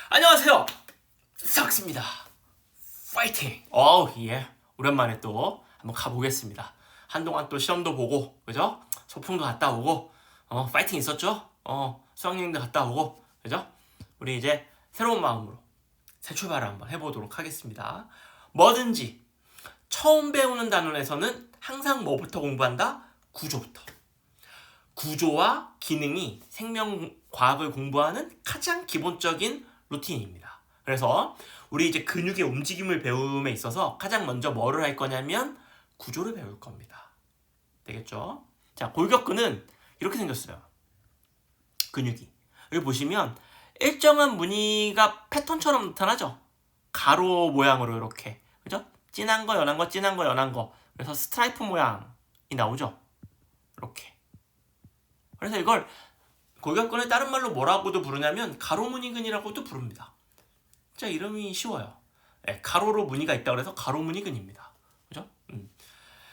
안녕하세요, 삭스입니다. 파이팅! 예. 오랜만에 또 한번 가보겠습니다. 한동안 또 시험도 보고, 그죠? 소풍도 갔다 오고, 파이팅 있었죠? 수학여행도 갔다 오고, 그죠? 우리 이제 새로운 마음으로 새 출발을 한번 해보도록 하겠습니다. 뭐든지 처음 배우는 단원에서는 항상 뭐부터 공부한다? 구조부터. 구조와 기능이 생명과학을 공부하는 가장 기본적인 루틴입니다. 그래서 우리 이제 근육의 움직임을 배움에 있어서 가장 먼저 뭐를 할 거냐면 구조를 배울 겁니다. 되겠죠? 자, 골격근은 이렇게 생겼어요. 근육이. 여기 보시면 일정한 무늬가 패턴처럼 나타나죠? 가로 모양으로 이렇게. 그죠? 진한 거, 연한 거, 진한 거, 연한 거. 그래서 스트라이프 모양이 나오죠? 이렇게. 그래서 이걸 골격근을 다른 말로 뭐라고도 부르냐면 가로무늬근이라고도 부릅니다. 진짜 이름이 쉬워요. 네, 가로로 무늬가 있다고 해서 가로무늬근입니다. 그죠?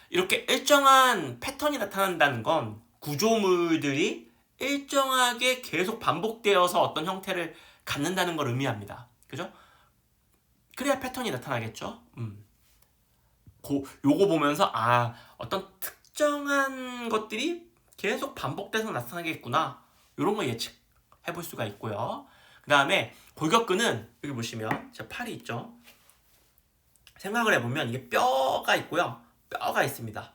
이렇게 일정한 패턴이 나타난다는 건 구조물들이 일정하게 계속 반복되어서 어떤 형태를 갖는다는 걸 의미합니다. 그죠? 그래야 패턴이 나타나겠죠? 요거 보면서 어떤 특정한 것들이 계속 반복돼서 나타나겠구나. 이런 거 예측해 볼 수가 있고요. 그 다음에 골격근은 여기 보시면 제 팔이 있죠. 생각을 해보면 이게 뼈가 있고요. 뼈가 있습니다.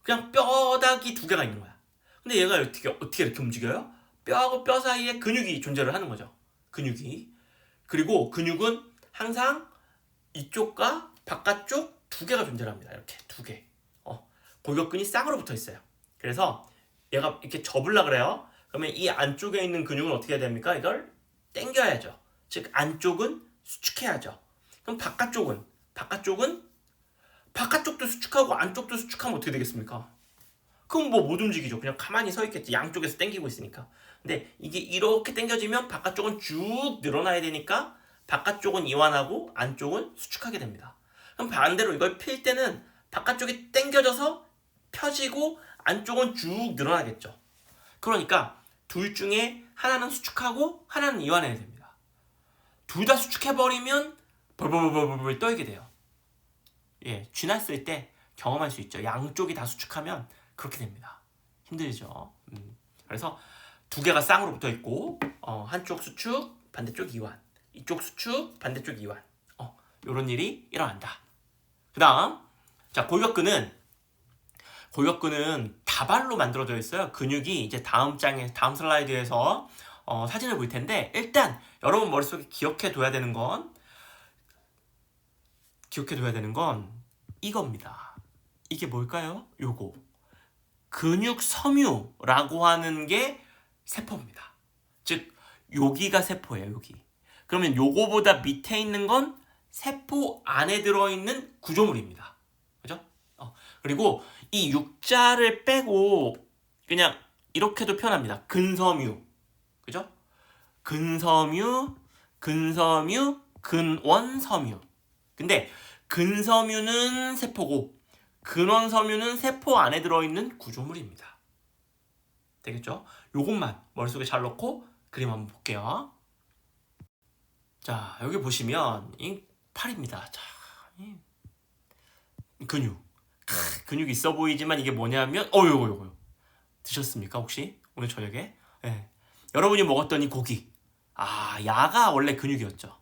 그냥 뼈다귀 두 개가 있는 거야. 근데 얘가 어떻게 이렇게 움직여요? 뼈하고 뼈 사이에 근육이 존재를 하는 거죠. 근육이. 그리고 근육은 항상 이쪽과 바깥쪽 두 개가 존재를 합니다. 이렇게 두 개. 골격근이 쌍으로 붙어 있어요. 그래서 얘가 이렇게 접으려고 그래요. 그러면 이 안쪽에 있는 근육은 어떻게 해야 됩니까? 이걸 당겨야죠. 즉 안쪽은 수축해야죠. 그럼 바깥쪽도 수축하고 안쪽도 수축하면 어떻게 되겠습니까? 그럼 뭐 못 움직이죠. 그냥 가만히 서 있겠지. 양쪽에서 당기고 있으니까. 근데 이게 이렇게 당겨지면 바깥쪽은 쭉 늘어나야 되니까 바깥쪽은 이완하고 안쪽은 수축하게 됩니다. 그럼 반대로 이걸 필 때는 바깥쪽이 당겨져서 펴지고 안쪽은 쭉 늘어나겠죠. 그러니까 둘 중에 하나는 수축하고 하나는 이완해야 됩니다. 둘 다 수축해버리면 벌벌벌벌 떨게 돼요. 예, 쥐났을 때 경험할 수 있죠. 양쪽이 다 수축하면 그렇게 됩니다. 힘들죠. 그래서 두 개가 쌍으로 붙어 있고 한쪽 수축, 반대쪽 이완. 이쪽 수축, 반대쪽 이완. 이런 일이 일어난다. 그 다음, 자, 골격근은 다발로 만들어져 있어요. 근육이 이제 다음 슬라이드에서 사진을 볼 텐데, 일단 여러분 머릿속에 기억해둬야 되는 건 이겁니다. 이게 뭘까요? 요거. 근육 섬유라고 하는 게 세포입니다. 즉, 여기가 세포예요, 여기. 그러면 요거보다 밑에 있는 건 세포 안에 들어있는 구조물입니다. 그죠? 그리고 이 육자를 빼고 그냥 이렇게도 표현합니다. 근섬유. 그죠? 근섬유, 근원섬유. 근데 근섬유는 세포고 근원섬유는 세포 안에 들어있는 구조물입니다. 되겠죠? 요것만 머릿속에 잘 넣고 그림 한번 볼게요. 자, 여기 보시면 이 팔입니다. 자, 근육. 근육이 있어 보이지만 이게 뭐냐면 요거. 드셨습니까, 혹시? 오늘 저녁에? 네. 여러분이 먹었던 이 고기. 야가 원래 근육이었죠.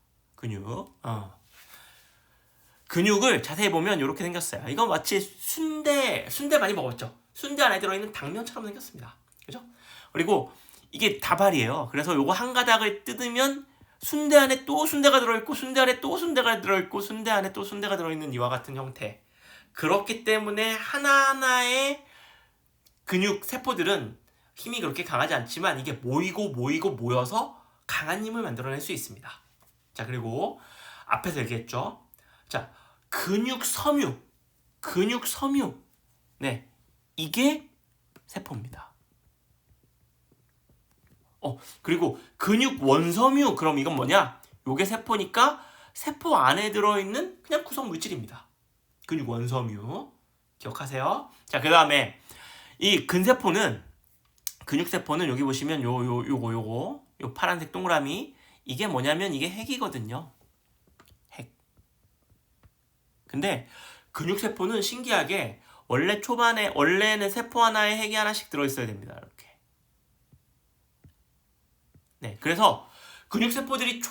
근육을 자세히 보면 이렇게 생겼어요. 이건 마치 순대 많이 먹었죠. 순대 안에 들어있는 당면처럼 생겼습니다. 그죠? 그리고 이게 다발이에요. 그래서 요거 한 가닥을 뜯으면 순대 안에 또 순대가 들어있고 순대 안에 또 순대가 들어있고 순대 안에 또 순대가 들어있는 이와 같은 형태. 그렇기 때문에 하나하나의 근육 세포들은 힘이 그렇게 강하지 않지만 이게 모여서 강한 힘을 만들어낼 수 있습니다. 자, 그리고 앞에서 얘기했죠. 자, 근육 섬유. 네, 이게 세포입니다. 그리고 근육 원섬유. 그럼 이건 뭐냐? 요게 세포니까 세포 안에 들어있는 그냥 구성 물질입니다. 근육 원섬유. 기억하세요. 자, 그 다음에 이 근육세포는 여기 보시면 요거 파란색 동그라미, 이게 뭐냐면 이게 핵이거든요. 핵. 근데 근육세포는 신기하게 원래는 세포 하나에 핵이 하나씩 들어있어야 됩니다. 이렇게. 네, 그래서 근육세포들이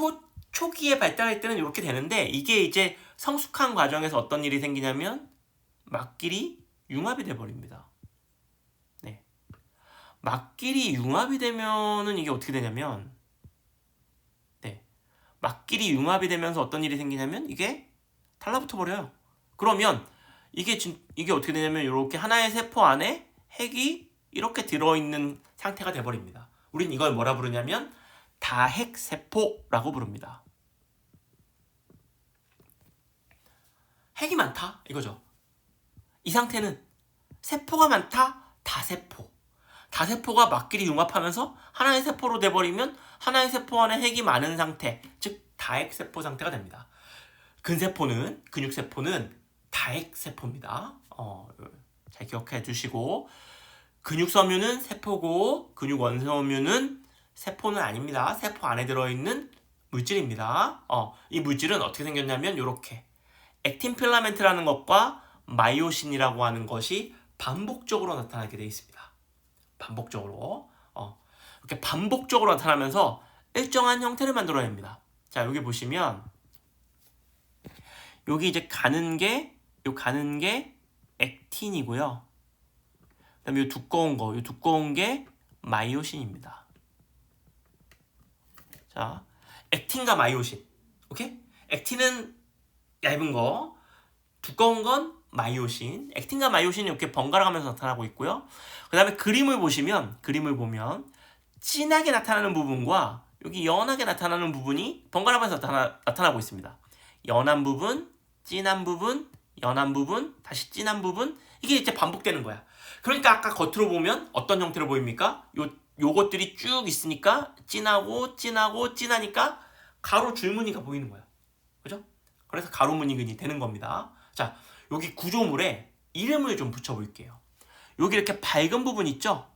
초기에 발달할 때는 이렇게 되는데 이게 이제 성숙한 과정에서 어떤 일이 생기냐면 막길이 융합이 돼버립니다. 네, 막길이 융합이 되면은 이게 어떻게 되냐면 네, 막길이 융합이 되면서 어떤 일이 생기냐면 이게 달라붙어 버려요. 그러면 이게 어떻게 되냐면 이렇게 하나의 세포 안에 핵이 이렇게 들어있는 상태가 돼버립니다. 우린 이걸 뭐라 부르냐면 다핵세포라고 부릅니다. 핵이 많다 이거죠. 이 상태는 세포가 많다 다세포. 다세포가 막길이 융합하면서 하나의 세포로 돼버리면 하나의 세포 안에 핵이 많은 상태, 즉 다핵세포 상태가 됩니다. 근육세포는 다핵세포입니다. 잘 기억해 주시고 근육섬유는 세포고 근육원섬유는 세포는 아닙니다. 세포 안에 들어있는 물질입니다. 이 물질은 어떻게 생겼냐면 이렇게 액틴 필라멘트라는 것과 마이오신이라고 하는 것이 반복적으로 나타나게 되어 있습니다. 반복적으로 이렇게 반복적으로 나타나면서 일정한 형태를 만들어냅니다. 자, 여기 보시면 여기 이제 가는 게 액틴이고요. 그다음에 이 두꺼운 게 마이오신입니다. 자, 액틴과 마이오신. 오케이? 액틴은 얇은 거, 두꺼운 건 마이오신. 액틴과 마이오신이 이렇게 번갈아 가면서 나타나고 있고요. 그다음에 그림을 보면 진하게 나타나는 부분과 여기 연하게 나타나는 부분이 번갈아가면서 나타나고 있습니다. 연한 부분, 진한 부분, 연한 부분, 다시 진한 부분. 이게 이제 반복되는 거야. 그러니까 아까 겉으로 보면 어떤 형태로 보입니까? 요것들이 쭉 있으니까 진하니까 가로 줄무늬가 보이는 거야. 그죠? 그래서 가로 무늬근이 되는 겁니다. 자, 여기 구조물에 이름을 좀 붙여볼게요. 여기 이렇게 밝은 부분 있죠?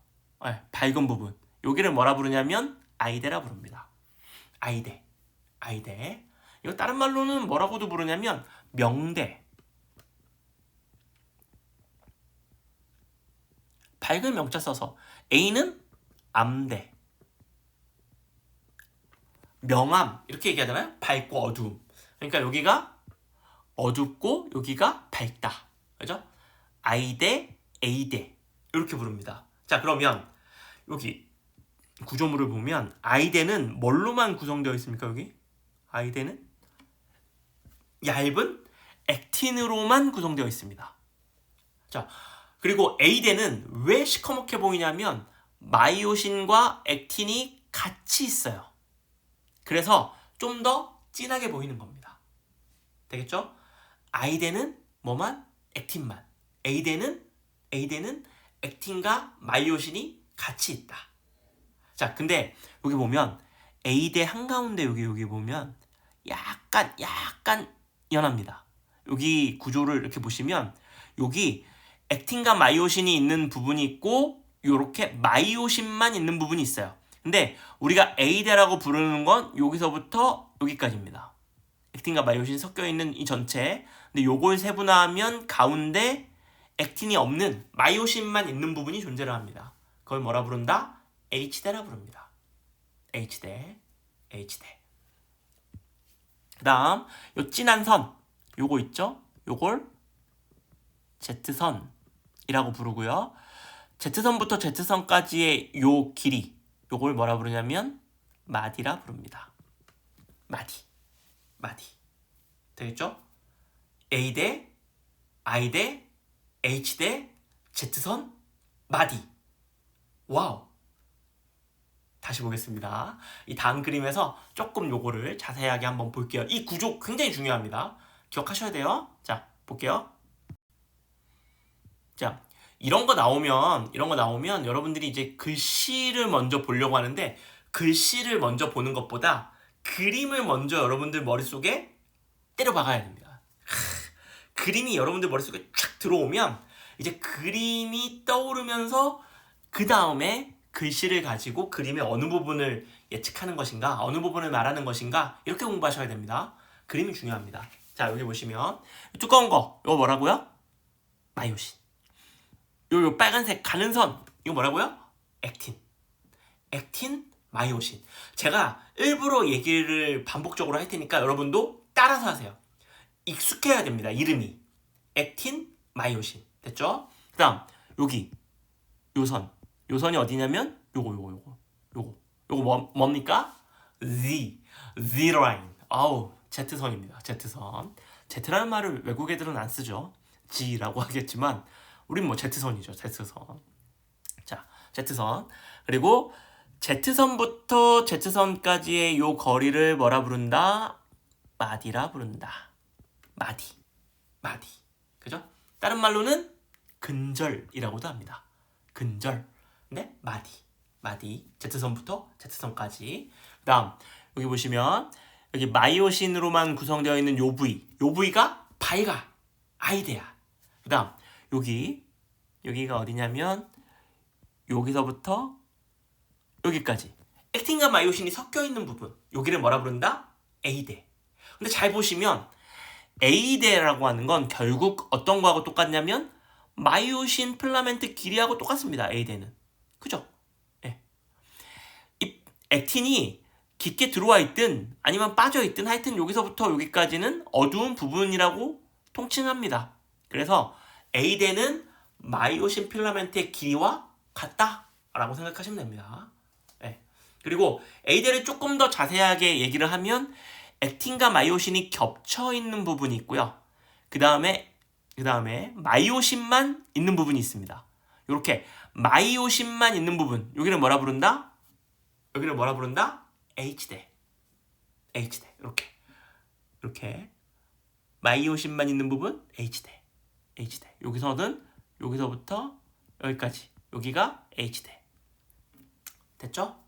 네, 밝은 부분. 여기를 뭐라 부르냐면 아이데라 부릅니다. 아이데. 이거 다른 말로는 뭐라고도 부르냐면 명대. 밝은 명자 써서 A는 암대. 명암 이렇게 얘기하잖아요. 밝고 어두움. 그러니까 여기가 어둡고 여기가 밝다. 그죠? I대, A대 이렇게 부릅니다. 자, 그러면 여기 구조물을 보면 I대는 뭘로만 구성되어 있습니까? 여기 I대는 얇은 액틴으로만 구성되어 있습니다. 자, 그리고 A대는 왜 시커멓게 보이냐면 마이오신과 액틴이 같이 있어요. 그래서 좀 더 진하게 보이는 겁니다. 되겠죠? I대는 뭐만? 액틴만. A대는 액틴과 마이오신이 같이 있다. 자, 근데 여기 보면 A대 한가운데 여기 보면 약간 연합니다. 여기 구조를 이렇게 보시면 여기 액틴과 마이오신이 있는 부분이 있고 이렇게 마이오신만 있는 부분이 있어요. 근데 우리가 A대라고 부르는 건 여기서부터 여기까지입니다. 액틴과 마이오신이 섞여 있는 이 전체. 근데 요걸 세분화하면 가운데 액틴이 없는 마이오신만 있는 부분이 존재를 합니다. 그걸 뭐라 부른다? H대라 부릅니다. H대. 그 다음 요 진한 선 요거 있죠? 요걸 Z선이라고 부르고요. Z선부터 Z선까지의 요 길이 요걸 뭐라 부르냐면 마디라 부릅니다. 마디. 되겠죠? A대, I대, H대, Z선, 마디. 와우. 다시 보겠습니다. 이 다음 그림에서 조금 요거를 자세하게 한번 볼게요. 이 구조 굉장히 중요합니다. 기억하셔야 돼요. 자, 볼게요. 자, 이런 거 나오면 여러분들이 이제 글씨를 먼저 보려고 하는데 글씨를 먼저 보는 것보다 그림을 먼저 여러분들 머릿속에 때려 박아야 됩니다. 그림이 여러분들 머릿속에 쫙 들어오면 이제 그림이 떠오르면서 그 다음에 글씨를 가지고 그림의 어느 부분을 예측하는 것인가, 어느 부분을 말하는 것인가, 이렇게 공부하셔야 됩니다. 그림이 중요합니다. 자, 여기 보시면 두꺼운 거, 이거 뭐라고요? 마이오신. 요 빨간색 가는 선, 이거 뭐라고요? 액틴. 액틴, 마이오신. 제가 일부러 얘기를 반복적으로 할 테니까 여러분도 따라서 하세요. 익숙해야 됩니다. 이름이. 액틴, 마이오신. 됐죠? 그 다음 여기 요선. 요선이 어디냐면 요거 뭡니까? Z 라인. 아우, Z선입니다. Z선. Z라는 말을 외국 애들은 안 쓰죠. G라고 하겠지만 우린 뭐 Z선이죠. Z선. 자, Z선. 그리고 Z선부터 Z선까지의 요 거리를 뭐라 부른다? 마디라 부른다. 마디. 그죠? 다른 말로는 근절이라고도 합니다. 근절. 네? 마디. Z선부터 Z선까지. 그 다음 여기 보시면 여기 마이오신으로만 구성되어 있는 요 부위가 발가 아이데아. 그 다음 여기가 어디냐면 여기서부터 여기까지 액틴과 마이오신이 섞여 있는 부분, 여기를 뭐라 부른다? 에이데. 근데 잘 보시면 에이데라고 하는 건 결국 어떤 거하고 똑같냐면 마이오신 필라멘트 길이하고 똑같습니다. 에이데는. 그죠? 예. 이 액틴이 깊게 들어와 있든 아니면 빠져 있든 하여튼 여기서부터 여기까지는 어두운 부분이라고 통칭합니다. 그래서 에이데는 마이오신 필라멘트의 길이와 같다라고 생각하시면 됩니다. 예. 그리고 에이데를 조금 더 자세하게 얘기를 하면 액틴과 마이오신이 겹쳐 있는 부분이 있고요. 그 다음에 마이오신만 있는 부분이 있습니다. 이렇게 마이오신만 있는 부분, 여기를 뭐라 부른다? H대. 이렇게 마이오신만 있는 부분 H대. 여기서부터 여기까지, 여기가 H대. 됐죠?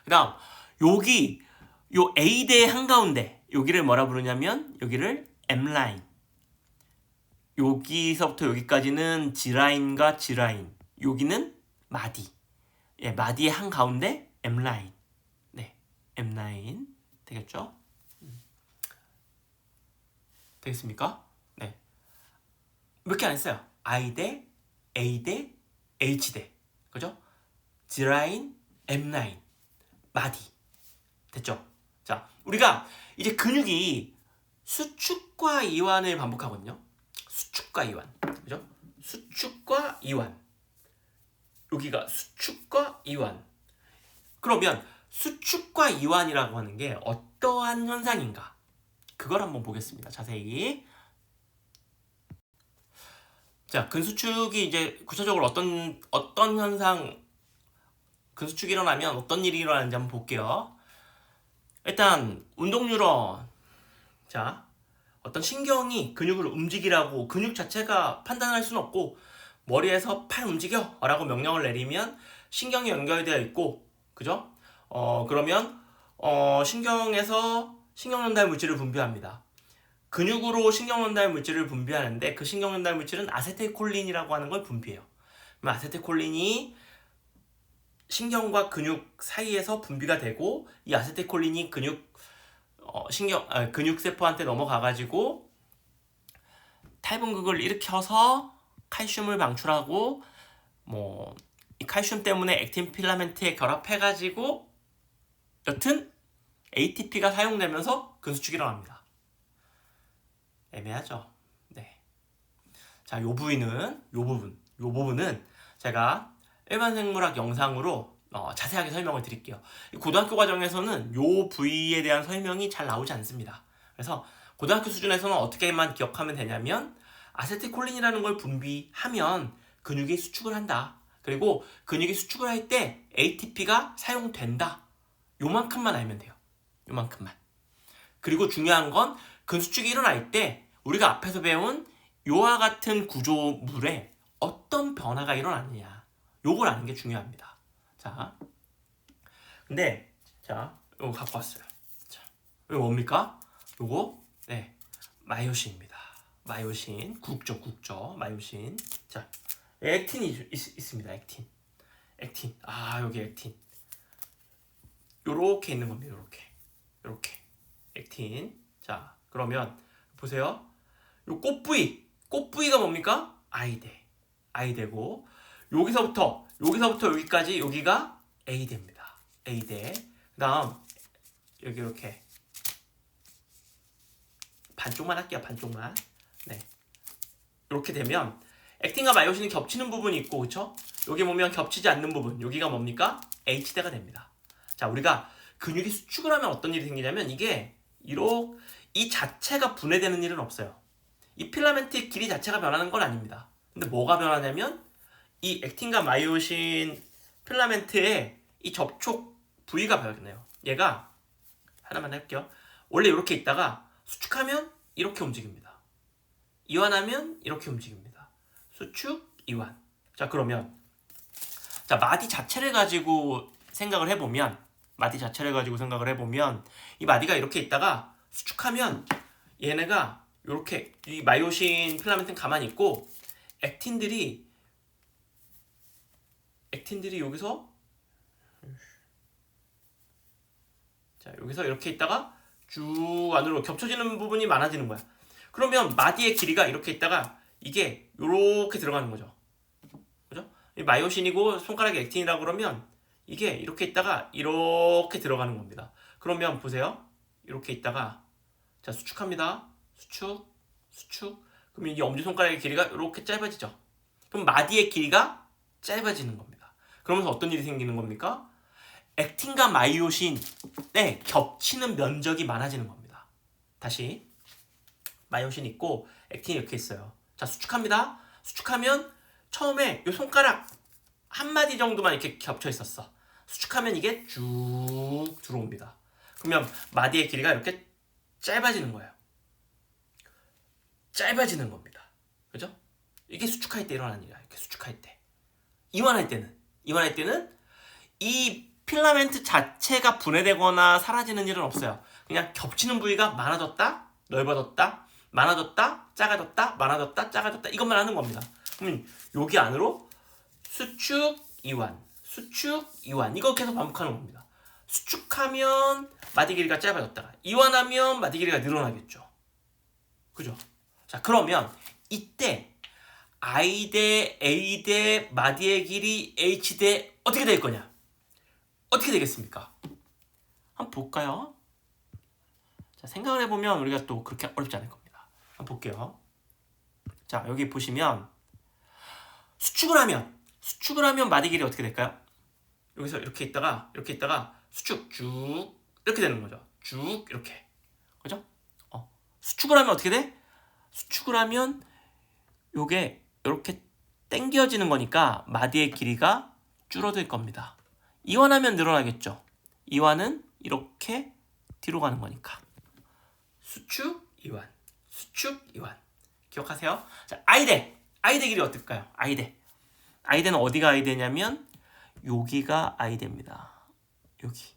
그 다음 여기 요 A대의 한가운데 여기를 뭐라 부르냐면 여기를 M라인. 여기서부터 여기까지는 G라인과 G라인. 여기는 마디. 예, 마디의 한가운데 M라인. 네, M라인. 되겠죠? 되겠습니까? 네. 몇 개 안 했어요. I대, A대, H대. 그죠? G라인, M라인. 마디. 됐죠? 자, 우리가 이제 근육이 수축과 이완을 반복하거든요. 수축과 이완. 그죠? 수축과 이완. 여기가 수축과 이완. 그러면 수축과 이완이라고 하는 게 어떠한 현상인가? 그걸 한번 보겠습니다. 자세히. 자, 근수축이 이제 구체적으로 어떤 현상, 근수축이 일어나면 어떤 일이 일어나는지 한번 볼게요. 일단 운동 뉴런. 자, 어떤 신경이 근육을 움직이라고 근육 자체가 판단할 수는 없고 머리에서 팔 움직여 라고 명령을 내리면 신경이 연결되어 있고, 그죠? 그러면 신경에서 신경전달 물질을 분비합니다. 근육으로 신경전달 물질을 분비하는데 그 신경전달 물질은 아세틸콜린이라고 하는 걸 분비해요. 그럼 아세틸콜린이 신경과 근육 사이에서 분비가 되고 이 아세틸콜린이 근육세포한테 넘어가가지고 탈분극을 일으켜서 칼슘을 방출하고 이 칼슘 때문에 액틴 필라멘트에 결합해가지고 여튼 ATP가 사용되면서 근수축이 일어납니다. 애매하죠? 네. 자, 요 부분은 제가 일반 생물학 영상으로 자세하게 설명을 드릴게요. 고등학교 과정에서는 요 부위에 대한 설명이 잘 나오지 않습니다. 그래서 고등학교 수준에서는 어떻게만 기억하면 되냐면 아세틸콜린이라는 걸 분비하면 근육이 수축을 한다. 그리고 근육이 수축을 할 때 ATP가 사용된다. 요만큼만 알면 돼요. 요만큼만. 그리고 중요한 건 근수축이 일어날 때 우리가 앞에서 배운 요와 같은 구조물에 어떤 변화가 일어나느냐. 요걸 아는 게 중요합니다. 자, 근데 요거 갖고 왔어요. 자, 이거 뭡니까? 요거 마이오신입니다. 마이오신, 국조, 마이오신. 자, 액틴이 있습니다. 액틴. 여기 액틴. 요렇게 있는 겁니다. 요렇게. 액틴. 자, 그러면 보세요. 요 꽃부위가 뭡니까? 아이대고 여기서부터 여기까지 여기가 A대입니다. A대. 그다음 여기 이렇게 반쪽만 할게요. 반쪽만. 네. 이렇게 되면 액틴과 마이오신이 겹치는 부분이 있고, 그쵸? 여기 보면 겹치지 않는 부분, 여기가 뭡니까? H대가 됩니다. 자, 우리가 근육이 수축을 하면 어떤 일이 생기냐면 이게 이 자체가 분해되는 일은 없어요. 이 필라멘트의 길이 자체가 변하는 건 아닙니다. 근데 뭐가 변하냐면 이 액틴과 마이오신 필라멘트의 이 접촉 부위가 변해요. 얘가 하나만 할게요. 원래 이렇게 있다가 수축하면 이렇게 움직입니다. 이완하면 이렇게 움직입니다. 수축, 이완. 자, 그러면 마디 자체를 가지고 생각을 해보면 이 마디가 이렇게 있다가 수축하면 얘네가 이렇게 이 마이오신 필라멘트는 가만히 있고 액틴들이 여기서 이렇게 있다가 쭉 안으로 겹쳐지는 부분이 많아지는 거야. 그러면 마디의 길이가 이렇게 있다가 이게 이렇게 들어가는 거죠. 그죠? 이 마이오신이고 손가락이 액틴이라고 그러면 이게 이렇게 있다가 이렇게 들어가는 겁니다. 그러면 보세요. 이렇게 있다가 자, 수축합니다. 수축. 그럼 이게 엄지손가락의 길이가 이렇게 짧아지죠. 그럼 마디의 길이가 짧아지는 겁니다. 그러면서 어떤 일이 생기는 겁니까? 액틴과 마이오신에 겹치는 면적이 많아지는 겁니다. 다시 마이오신 있고 액틴이 이렇게 있어요. 자, 수축합니다. 수축하면 처음에 이 손가락 한 마디 정도만 이렇게 겹쳐 있었어. 수축하면 이게 쭉 들어옵니다. 그러면 마디의 길이가 이렇게 짧아지는 거예요. 짧아지는 겁니다. 그죠? 이게 수축할 때 일어나는 일이야. 이렇게 수축할 때. 이완할 때는 이 필라멘트 자체가 분해되거나 사라지는 일은 없어요. 그냥 겹치는 부위가 많아졌다, 넓어졌다, 많아졌다, 작아졌다, 많아졌다, 작아졌다 이것만 하는 겁니다. 그러면 여기 안으로 수축, 이완 이거 계속 반복하는 겁니다. 수축하면 마디 길이가 짧아졌다가 이완하면 마디 길이가 늘어나겠죠. 그죠? 자, 그러면 이때 I대, A대, 마디의 길이 H대 어떻게 될 거냐? 어떻게 되겠습니까? 한번 볼까요? 자, 생각을 해보면 우리가 또 그렇게 어렵지 않을 겁니다. 한번 볼게요. 자, 여기 보시면 수축을 하면 마디 길이 어떻게 될까요? 여기서 이렇게 있다가 수축 쭉 이렇게 되는 거죠. 쭉 이렇게. 그죠? 수축을 하면 어떻게 돼? 수축을 하면 요게 이렇게 당겨지는 거니까 마디의 길이가 줄어들 겁니다. 이완하면 늘어나겠죠. 이완은 이렇게 뒤로 가는 거니까. 수축, 이완. 기억하세요? 자, 아이대 길이 어떨까요? 아이대는 어디가 아이대냐면 여기가 아이대입니다. 여기.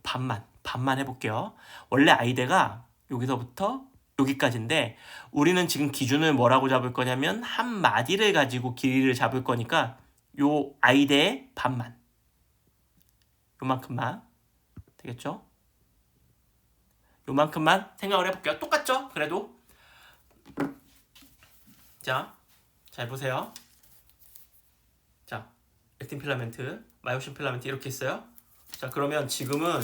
반만 해볼게요. 원래 아이대가 여기서부터 여기까지인데 우리는 지금 기준을 뭐라고 잡을 거냐면 한 마디를 가지고 길이를 잡을 거니까 요 아이대의 반만. 요만큼만. 되겠죠? 요만큼만 생각을 해볼게요. 똑같죠? 그래도. 자, 잘 보세요. 자, 액틴 필라멘트, 마이오신 필라멘트 이렇게 있어요. 자, 그러면 지금은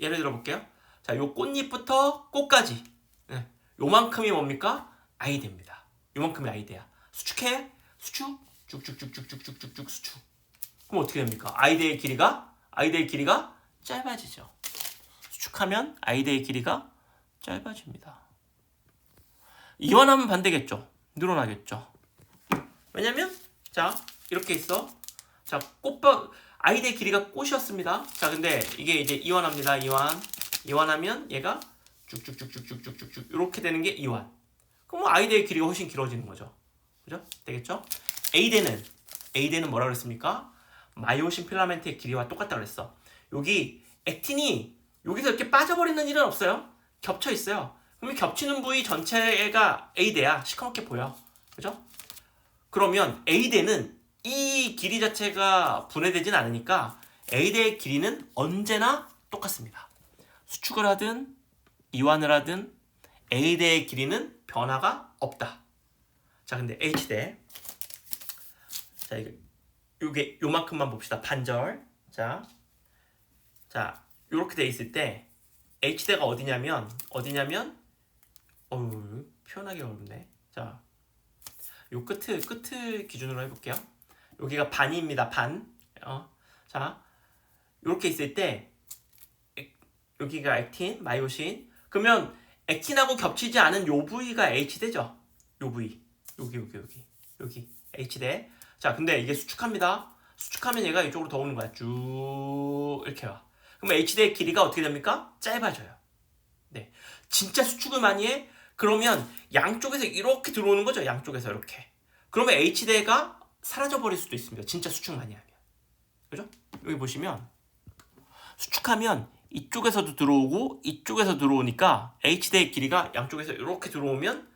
예를 들어 볼게요. 자, 요 꽃잎부터 꽃까지. 네. 요만큼이 뭡니까? 아이대입니다. 요만큼이 아이대야. 수축해. 수축. 쭉쭉쭉쭉쭉쭉쭉 수축. 그럼 어떻게 됩니까? 아이대의 길이가 짧아지죠. 수축하면 아이대의 길이가 짧아집니다. 이완하면 반대겠죠. 늘어나겠죠. 왜냐면 자, 이렇게 있어. 자, 아이대의 길이가 꽃이었습니다. 자, 근데 이게 이제 이완합니다. 이완하면 얘가 쭉쭉쭉쭉쭉쭉쭉 이렇게 되는 게 이완. 그럼 아이대의 길이가 훨씬 길어지는 거죠. 그죠? 되겠죠? A대는 뭐라 그랬습니까? 마이오신 필라멘트의 길이와 똑같다 그랬어. 여기 액틴이 여기서 이렇게 빠져버리는 일은 없어요. 겹쳐 있어요. 그러면 겹치는 부위 전체가 A대야. 시커멓게 보여. 그죠? 그러면 A대는 이 길이 자체가 분해되진 않으니까 A대의 길이는 언제나 똑같습니다. 수축을 하든 이완을 하든 A대의 길이는 변화가 없다. 자, 근데 H대. 자, 요게 요만큼만 봅시다. 반절. 자, 요렇게 돼 있을 때 H대가 어디냐면 표현하기 어렵네. 자, 요 끝을 기준으로 해볼게요. 여기가 반입니다. 반. 자, 요렇게 있을 때 여기가 액틴, 마이오신. 그러면 액틴하고 겹치지 않은 요 부위가 H대죠. 요 부위. 여기 H대. 자, 근데 이게 수축합니다. 수축하면 얘가 이쪽으로 더 오는 거야. 쭉 이렇게 와. 그럼 H대의 길이가 어떻게 됩니까? 짧아져요. 네, 진짜 수축을 많이 해? 그러면 양쪽에서 이렇게 들어오는 거죠. 양쪽에서 이렇게. 그러면 H대가 사라져 버릴 수도 있습니다. 진짜 수축 많이 하면. 그죠? 여기 보시면 수축하면 이쪽에서도 들어오고 이쪽에서 들어오니까 H대의 길이가 양쪽에서 이렇게 들어오면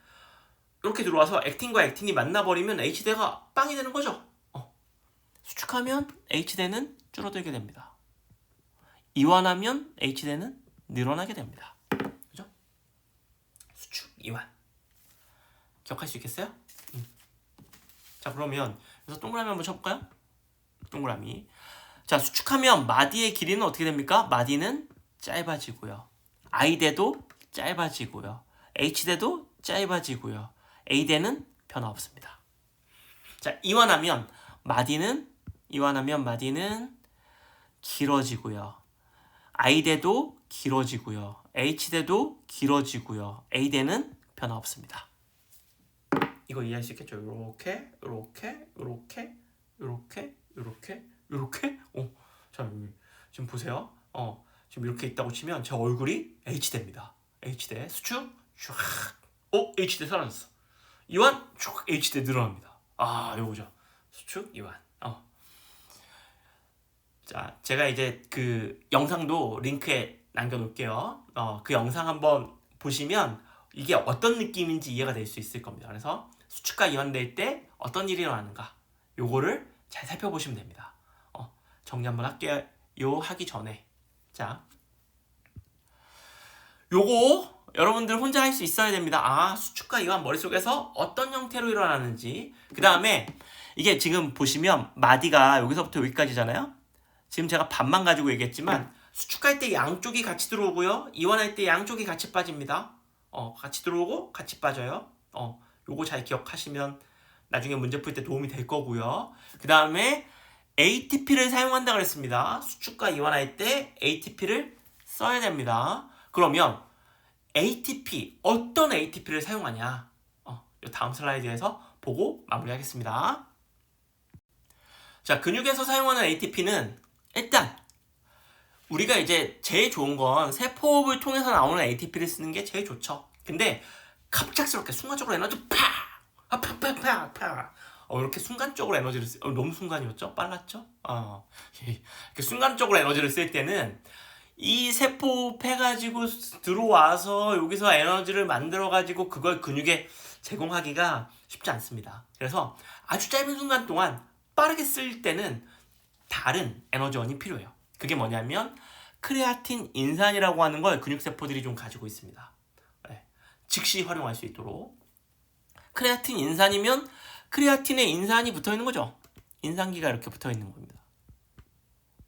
이렇게 들어와서 액틴과 액틴이 만나버리면 H대가 빵이 되는 거죠. 수축하면 H대는 줄어들게 됩니다. 이완하면 H대는 늘어나게 됩니다. 그죠? 수축, 이완. 기억할 수 있겠어요? 자, 그러면 그래서 동그라미 한번 쳐볼까요? 동그라미. 자, 수축하면 마디의 길이는 어떻게 됩니까? 마디는 짧아지고요. I대도 짧아지고요. H대도 짧아지고요. A대는 변화 없습니다. 자, 이완하면 마디는 길어지고요. I대도 길어지고요. H대도 길어지고요. A대는 변화 없습니다. 이거 이해할 수 있겠죠? 요렇게. 자, 지금 보세요. 지금 이렇게 있다고 치면 제 얼굴이 H대입니다. H대 수축 쫙. H대 사라졌어. 이완 쭉 H대 늘어납니다. 요거죠. 수축, 이완. 자, 제가 이제 그 영상도 링크에 남겨놓을게요. 그 영상 한번 보시면 이게 어떤 느낌인지 이해가 될 수 있을 겁니다. 그래서 수축과 이완될 때 어떤 일이 일어나는가 요거를 잘 살펴보시면 됩니다. 정리 한번 할게요. 하기 전에 자, 요거 여러분들 혼자 할 수 있어야 됩니다. 수축과 이완 머릿속에서 어떤 형태로 일어나는지. 그 다음에 이게 지금 보시면 마디가 여기서부터 여기까지잖아요. 지금 제가 반만 가지고 얘기했지만 수축할 때 양쪽이 같이 들어오고요. 이완할 때 양쪽이 같이 빠집니다. 같이 들어오고 같이 빠져요. 요거 잘 기억하시면 나중에 문제 풀 때 도움이 될 거고요. 그 다음에 ATP를 사용한다 그랬습니다. 수축과 이완할 때 ATP를 써야 됩니다. 그러면 ATP, 어떤 ATP를 사용하냐? 이 다음 슬라이드에서 보고 마무리하겠습니다. 자, 근육에서 사용하는 ATP는 일단 우리가 이제 제일 좋은 건 세포호흡을 통해서 나오는 ATP를 쓰는 게 제일 좋죠. 근데 갑작스럽게 순간적으로 에너지 이렇게 순간적으로 에너지를 너무 순간이었죠? 빨랐죠? 이렇게 순간적으로 에너지를 쓸 때는 이 세포호흡 해가지고 들어와서 여기서 에너지를 만들어가지고 그걸 근육에 제공하기가 쉽지 않습니다. 그래서 아주 짧은 순간 동안 빠르게 쓸 때는 다른 에너지원이 필요해요. 그게 뭐냐면 크레아틴 인산이라고 하는 걸 근육세포들이 좀 가지고 있습니다. 즉시 활용할 수 있도록. 크레아틴 인산이면 크레아틴에 인산이 붙어있는 거죠. 인산기가 이렇게 붙어있는 겁니다.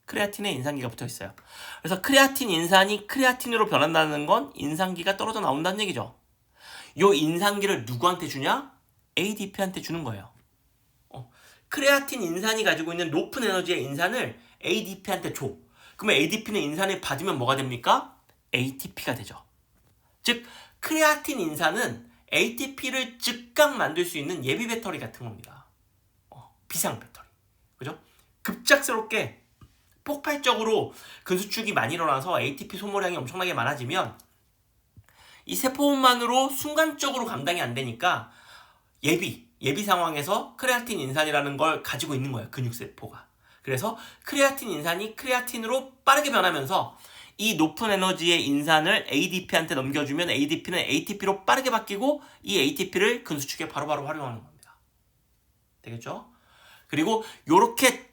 크레아틴에 인산기가 붙어있어요. 그래서 크레아틴 인산이 크레아틴으로 변한다는 건 인산기가 떨어져 나온다는 얘기죠. 요 인산기를 누구한테 주냐? ADP한테 주는 거예요. 크레아틴 인산이 가지고 있는 높은 에너지의 인산을 ADP한테 줘. 그러면 ADP는 인산을 받으면 뭐가 됩니까? ATP가 되죠. 즉 크레아틴 인산은 ATP를 즉각 만들 수 있는 예비 배터리 같은 겁니다. 비상 배터리. 그죠? 급작스럽게 폭발적으로 근수축이 많이 일어나서 ATP 소모량이 엄청나게 많아지면 이 세포만으로 순간적으로 감당이 안 되니까 예비 상황에서 크레아틴 인산이라는 걸 가지고 있는 거예요. 근육세포가. 그래서 크레아틴 인산이 크레아틴으로 빠르게 변하면서 이 높은 에너지의 인산을 ADP한테 넘겨주면 ADP는 ATP로 빠르게 바뀌고 이 ATP를 근수축에 바로바로 활용하는 겁니다. 되겠죠? 그리고 요렇게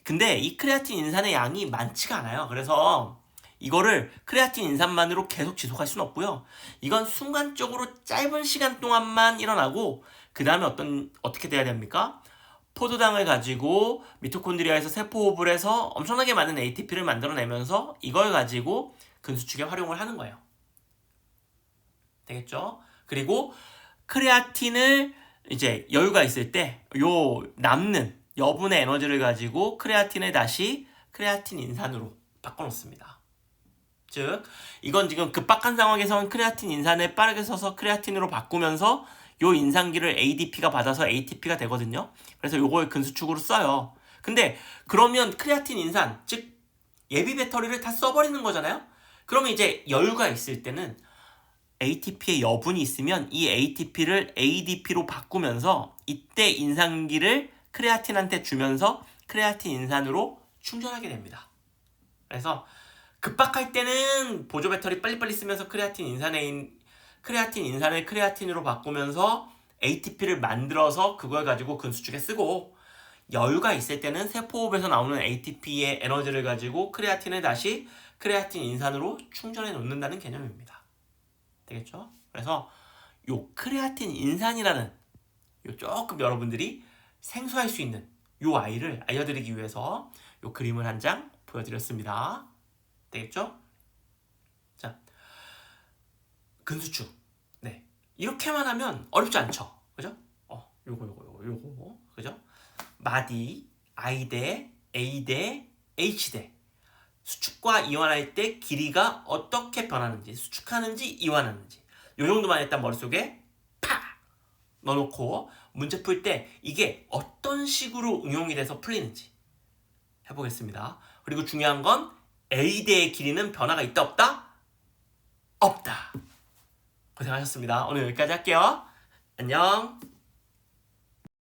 근데 이 크레아틴 인산의 양이 많지가 않아요. 그래서 이거를 크레아틴 인산만으로 계속 지속할 수는 없고요. 이건 순간적으로 짧은 시간 동안만 일어나고 그 다음에 어떻게 돼야 됩니까? 포도당을 가지고 미토콘드리아에서 세포 호흡을 해서 엄청나게 많은 ATP를 만들어내면서 이걸 가지고 근수축에 활용을 하는 거예요. 되겠죠? 그리고 크레아틴을 이제 여유가 있을 때 요 남는 여분의 에너지를 가지고 크레아틴을 다시 크레아틴 인산으로 바꿔놓습니다. 즉 이건 지금 급박한 상황에서는 크레아틴 인산을 빠르게 써서 크레아틴으로 바꾸면서 요 인산기를 ADP가 받아서 ATP가 되거든요. 그래서 요걸 근수축으로 써요. 근데 그러면 크레아틴 인산, 즉 예비 배터리를 다 써버리는 거잖아요. 그러면 이제 여유가 있을 때는 ATP의 여분이 있으면 이 ATP를 ADP로 바꾸면서 이때 인산기를 크레아틴한테 주면서 크레아틴 인산으로 충전하게 됩니다. 그래서 급박할 때는 보조 배터리 빨리빨리 쓰면서 크레아틴 인산을 크레아틴으로 바꾸면서 ATP를 만들어서 그걸 가지고 근수축에 쓰고, 여유가 있을 때는 세포호흡에서 나오는 ATP의 에너지를 가지고 크레아틴을 다시 크레아틴 인산으로 충전해 놓는다는 개념입니다. 되겠죠? 그래서 요 크레아틴 인산이라는 요 조금 여러분들이 생소할 수 있는 요 아이를 알려드리기 위해서 요 그림을 한 장 보여드렸습니다. 되겠죠? 자, 근수축. 네. 이렇게만 하면 어렵지 않죠? 그죠? 요거. 그죠? 마디, I대, A대, H대. 수축과 이완할 때 길이가 어떻게 변하는지, 수축하는지, 이완하는지. 요 정도만 일단 머릿속에 팍! 넣어놓고 문제 풀 때 이게 어떤 식으로 응용이 돼서 풀리는지 해보겠습니다. 그리고 중요한 건 A대의 길이는 변화가 있다 없다? 없다. 고생하셨습니다. 오늘 여기까지 할게요. 안녕.